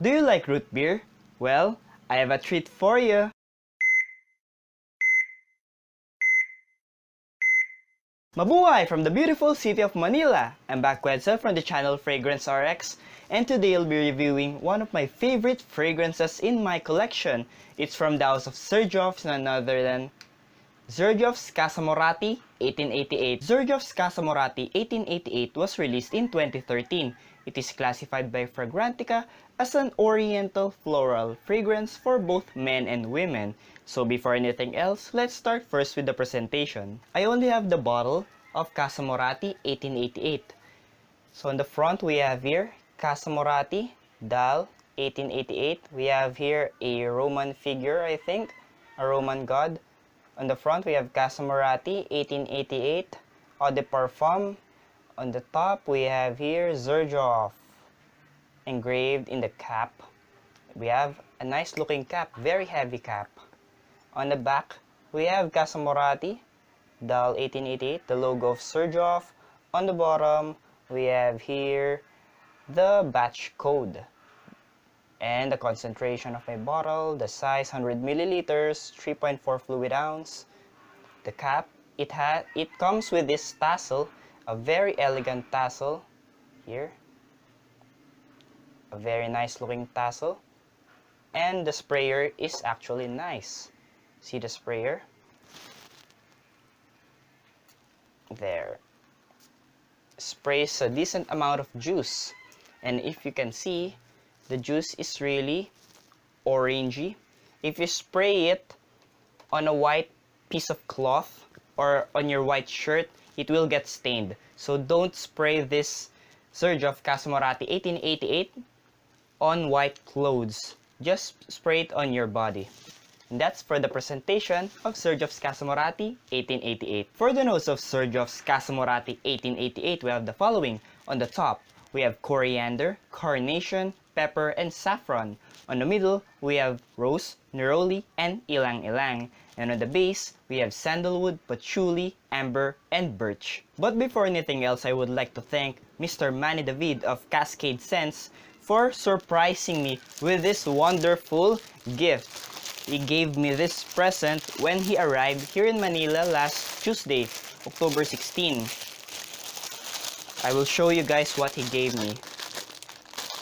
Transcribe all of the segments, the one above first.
Do you like root beer? Well, I have a treat for you. Mabuhay from the beautiful city of Manila! I'm back with Edsa from the channel Fragrance RX, and today I'll be reviewing one of my favorite fragrances in my collection. It's from the house of Xerjoff, none other than Xerjoff Casamorati 1888. Xerjoff Casamorati 1888 was released in 2013. It is classified by Fragrantica as an oriental floral fragrance for both men and women. So before anything else, let's start first with the presentation. I only have the bottle of Casamorati 1888. So on the front we have here Casamorati Dal 1888. We have here a Roman figure, I think, a Roman god. On the front we have Casamorati 1888 Eau de Parfum. On the top we have here Xerjoff engraved in the cap. We have a nice looking cap, very heavy cap. On the back we have Casamorati Dal 1888, the logo of Xerjoff. On the bottom we have here the batch code and the concentration of my bottle, the size 100 milliliters, 3.4 fluid ounce. The cap, it comes with this tassel, a very elegant tassel here, a very nice looking tassel, and the sprayer is actually nice. See the sprayer there, sprays a decent amount of juice, and if you can see, the juice is really orangey. If you spray it on a white piece of cloth or on your white shirt, it will get stained. So don't spray this Xerjoff Casamorati 1888 on white clothes. Just spray it on your body. And that's for the presentation of Xerjoff Casamorati 1888. For the nose of Xerjoff Casamorati 1888, we have the following. On the top, we have coriander, carnation, pepper, and saffron. On the middle, we have rose, neroli, and ilang-ilang. And on the base, we have sandalwood, patchouli, amber, and birch. But before anything else, I would like to thank Mr. Manny David of CascadeScents for surprising me with this wonderful gift. He gave me this present when he arrived here in Manila last Tuesday, October 16. I will show you guys what he gave me.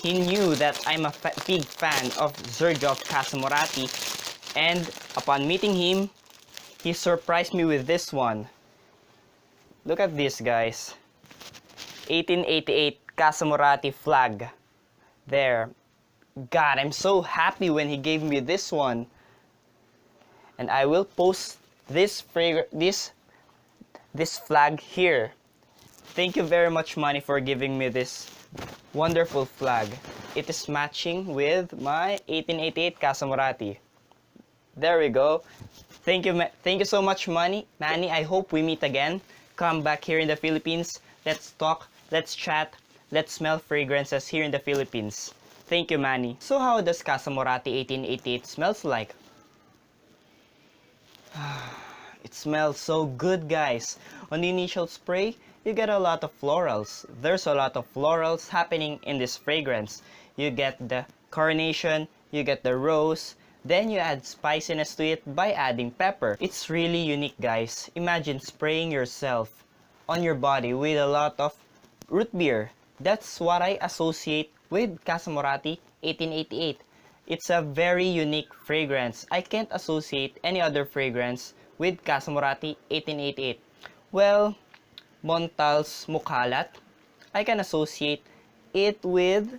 He knew that I'm a big fan of Xerjoff Casamorati, and upon meeting him, he surprised me with this one. Look at this, guys. 1888 Casamorati flag. There. God, I'm so happy when he gave me this one. And I will post this flag here. Thank you very much, Manny, for giving me this wonderful flag. It is matching with my 1888 Casamorati. There we go. Thank you so much, Manny. I hope we meet again. Come back here in the Philippines. Let's talk, let's chat, let's smell fragrances here in the Philippines. Thank you, Manny. So how does Casamorati 1888 smells like? It smells so good, guys. On the initial spray, you get a lot of florals. There's a lot of florals happening in this fragrance. You get the carnation, you get the rose, then you add spiciness to it by adding pepper. It's really unique, guys. Imagine spraying yourself on your body with a lot of root beer. That's what I associate with Casamorati 1888. It's a very unique fragrance. I can't associate any other fragrance with Casamorati 1888. Well, Montal's Mukalat, I can associate it with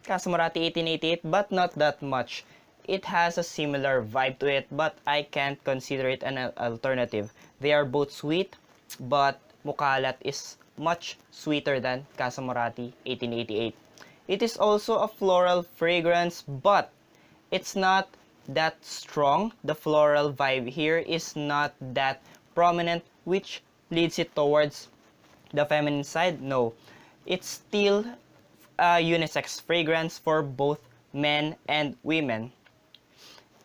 Casamorati 1888, but not that much. It has a similar vibe to it, but I can't consider it an alternative. They are both sweet, but Mukalat is much sweeter than Casamorati 1888. It is also a floral fragrance, but it's not that strong. The floral vibe here is not that prominent, which leads it towards the feminine side. No, it's still a unisex fragrance for both men and women.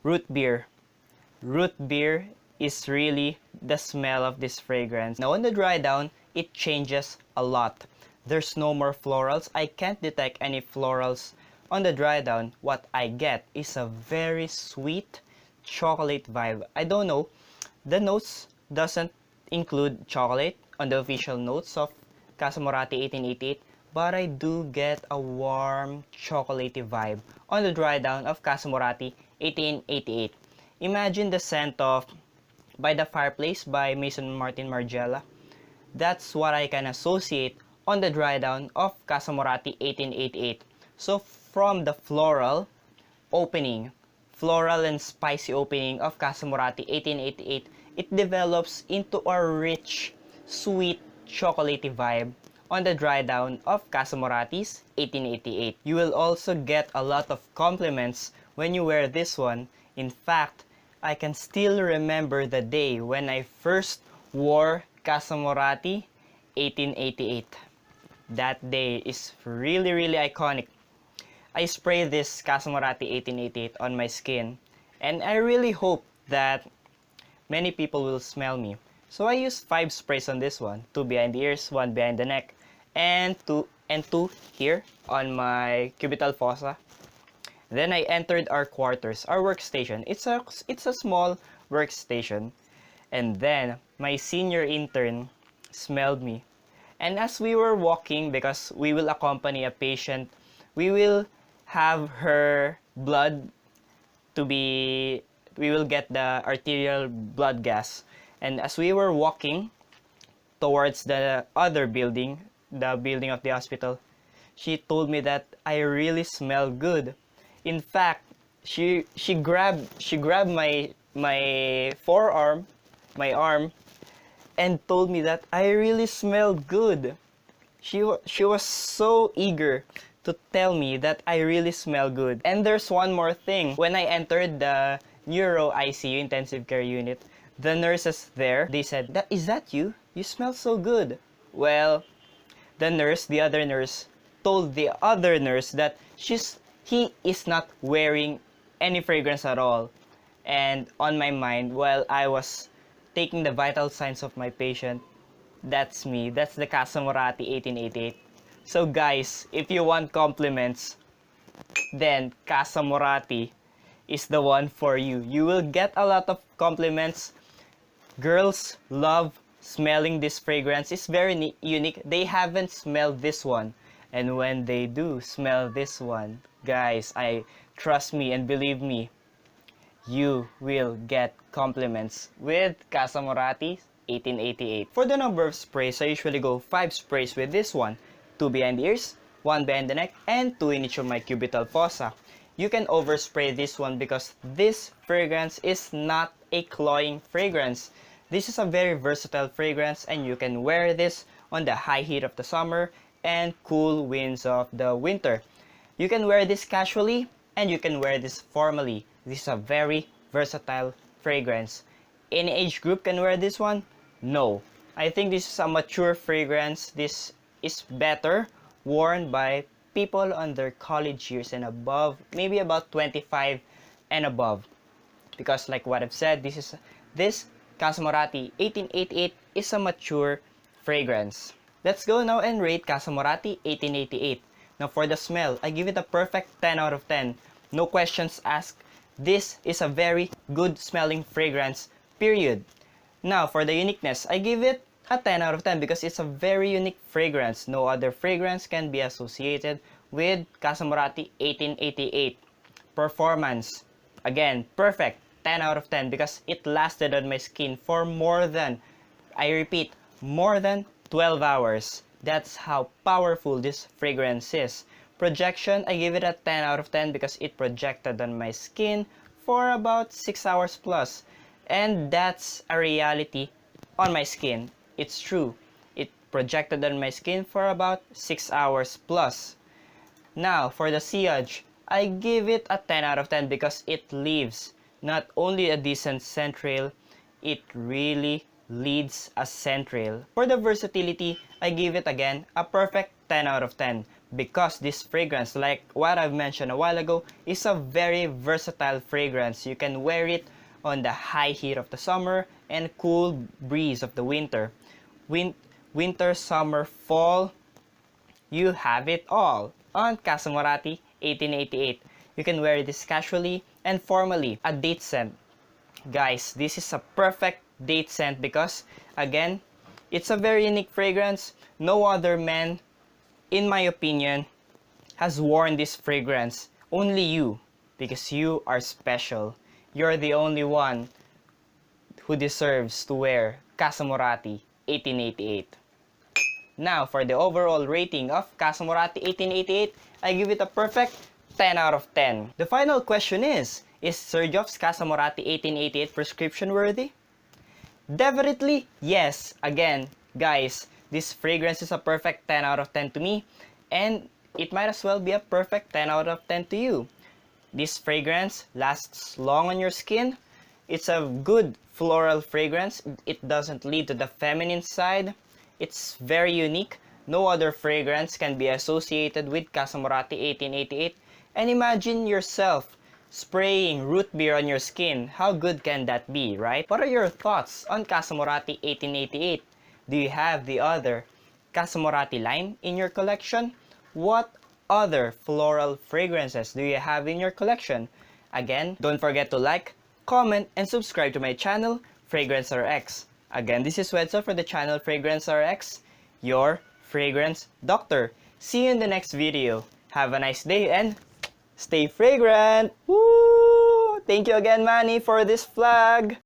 Root beer. Root beer is really the smell of this fragrance. Now on the dry down, it changes a lot. There's no more florals. I can't detect any florals on the dry down, what I get is a very sweet chocolate vibe. I don't know, the notes doesn't include chocolate on the official notes of Casamorati 1888, but I do get a warm chocolatey vibe on the dry down of Casamorati 1888. Imagine the scent of By the Fireplace by Mason Martin Margiela. That's what I can associate on the dry down of Casamorati 1888. So from the floral and spicy opening of Casamorati 1888, it develops into a rich, sweet, chocolatey vibe on the dry down of Casamorati's 1888. You will also get a lot of compliments when you wear this one. In fact, I can still remember the day when I first wore Casamorati 1888. That day is really iconic. I sprayed this Casamorati 1888 on my skin, and I really hope that many people will smell me. So I used 5 sprays on this one, 2 behind the ears, 1 behind the neck, and 2 here on my cubital fossa. Then I entered our quarters, our workstation. It's a small workstation. And then my senior intern smelled me. And as we were walking, because we will accompany a patient, we will have her blood we will get the arterial blood gas. And as we were walking towards the other building, the building of the hospital, she told me that I really smell good. In fact, she grabbed my forearm, my arm, and told me that I really smelled good. She was so eager to tell me that I really smell good. And there's one more thing. When I entered the neuro ICU, intensive care unit, the nurses there, they said, "Is that you? You smell so good." Well, the other nurse, told the other nurse that he is not wearing any fragrance at all. And on my mind, while I was taking the vital signs of my patient, that's me. That's the Casamorati 1888. So guys, if you want compliments, then Casamorati is the one for you. You will get a lot of compliments. Girls love smelling this fragrance. It's very unique. They haven't smelled this one. And when they do smell this one, guys, trust me and believe me, you will get compliments with Casamorati 1888. For the number of sprays, I usually go 5 sprays with this one. 2 behind the ears, 1 behind the neck, and 2 in each of my cubital fossa. You can overspray this one because this fragrance is not a cloying fragrance. This is a very versatile fragrance, and you can wear this on the high heat of the summer and cool winds of the winter. You can wear this casually and you can wear this formally. This is a very versatile fragrance. Any age group can wear this one? No. I think this is a mature fragrance. This is better worn by people on their college years and above, maybe about 25 and above. Because like what I've said, this Casamorati 1888 is a mature fragrance. Let's go now and rate Casamorati 1888. Now for the smell, I give it a perfect 10 out of 10. No questions asked. This is a very good smelling fragrance, period. Now for the uniqueness, I give it a 10 out of 10 because it's a very unique fragrance. No other fragrance can be associated with Casamorati 1888. Performance, again, perfect, 10 out of 10 because it lasted on my skin for more than 12 hours. That's how powerful this fragrance is. Projection, I give it a 10 out of 10 because it projected on my skin for about 6 hours plus. And that's a reality on my skin. It's true. It projected on my skin for about 6 hours plus. Now, for the sillage, I give it a 10 out of 10 because it leaves not only a decent scent trail, it really leads a scent trail. For the versatility, I give it again a perfect 10 out of 10 because this fragrance, like what I've mentioned a while ago, is a very versatile fragrance. You can wear it on the high heat of the summer and cool breeze of the winter. Winter, summer, fall, you have it all on Casamorati 1888. You can wear this casually and formally. A date scent. Guys, this is a perfect date scent because, again, it's a very unique fragrance. No other man, in my opinion, has worn this fragrance. Only you, because you are special. You're the only one who deserves to wear Casamorati 1888. Now, for the overall rating of Casamorati 1888, I give it a perfect 10 out of 10. The final question is Xerjoff's Casamorati 1888 prescription worthy? Definitely yes. Again, guys, this fragrance is a perfect 10 out of 10 to me, and it might as well be a perfect 10 out of 10 to you. This fragrance lasts long on your skin. It's a good floral fragrance. It doesn't lead to the feminine side. It's very unique. No other fragrance can be associated with Casamorati 1888. And imagine yourself spraying root beer on your skin. How good can that be, right? What are your thoughts on Casamorati 1888? Do you have the other Casamorati line in your collection? What other floral fragrances do you have in your collection? Again, don't forget to like, comment, and subscribe to my channel, Fragrance RX. Again, this is Wedso for the channel Fragrance RX, your fragrance doctor. See you in the next video. Have a nice day and stay fragrant! Woo! Thank you again, Manny, for this flag!